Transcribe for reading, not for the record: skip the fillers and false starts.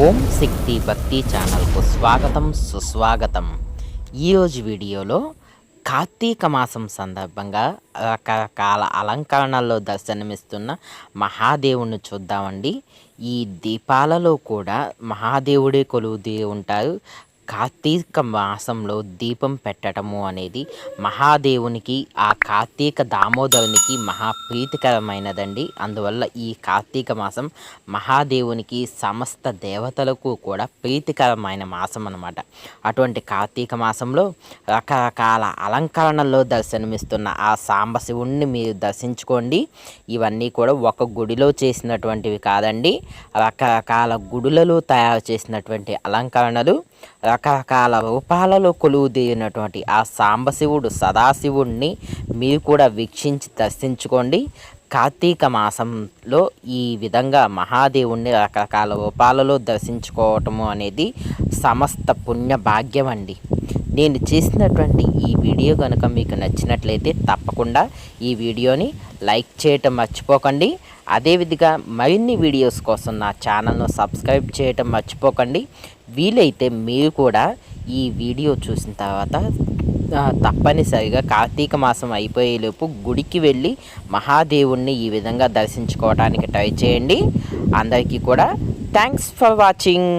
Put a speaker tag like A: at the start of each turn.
A: ఓం శక్తి భక్తి ఛానల్కు స్వాగతం సుస్వాగతం. ఈరోజు వీడియోలో కార్తీక మాసం సందర్భంగా రకరకాల అలంకరణల్లో దర్శనమిస్తున్న మహాదేవుణ్ణి చూద్దామండి. ఈ దీపాలలో కూడా మహాదేవుడే కొలువుదీ ఉంటారు. కార్తీక మాసంలో దీపం పెట్టడము అనేది మహాదేవునికి, ఆ కార్తీక దామోదరునికి మహా ప్రీతికరమైనదండి. అందువల్ల ఈ కార్తీక మాసం మహాదేవునికి, సమస్త దేవతలకు కూడా ప్రీతికరమైన మాసం అన్నమాట. అటువంటి కార్తీక మాసంలో రకరకాల అలంకరణలో దర్శనమిస్తున్న ఆ సాంబశివుణ్ణి మీరు దర్శించుకోండి. ఇవన్నీ కూడా ఒక గుడిలో చేసినటువంటివి కాదండి, రకరకాల గుడులలో తయారు చేసినటువంటి అలంకరణలు. రకరకాల రూపాలలో కొలువుదీరినటువంటి ఆ సాంబశివుడు, సదాశివుణ్ణి మీరు కూడా వీక్షించి దర్శించుకోండి. కార్తీక మాసంలో ఈ విధంగా మహాదేవుణ్ణి రకరకాల రూపాలలో దర్శించుకోవటము అనేది సమస్త పుణ్య భాగ్యం అండి. నేను చేసినటువంటి ఈ వీడియో కనుక మీకు నచ్చినట్లయితే తప్పకుండా ఈ వీడియోని లైక్ చేయటం మర్చిపోకండి. అదేవిధంగా మరిన్ని వీడియోస్ కోసం నా ఛానల్ను సబ్స్క్రైబ్ చేయటం మర్చిపోకండి. వీలైతే మీరు కూడా ఈ వీడియో చూసిన తర్వాత తప్పనిసరిగా కార్తీక మాసం అయిపోయేలోపు గుడికి వెళ్ళి మహాదేవుణ్ణి ఈ విధంగా దర్శించుకోవడానికి ట్రై చేయండి. అందరికీ కూడా థ్యాంక్స్ ఫర్ వాచింగ్.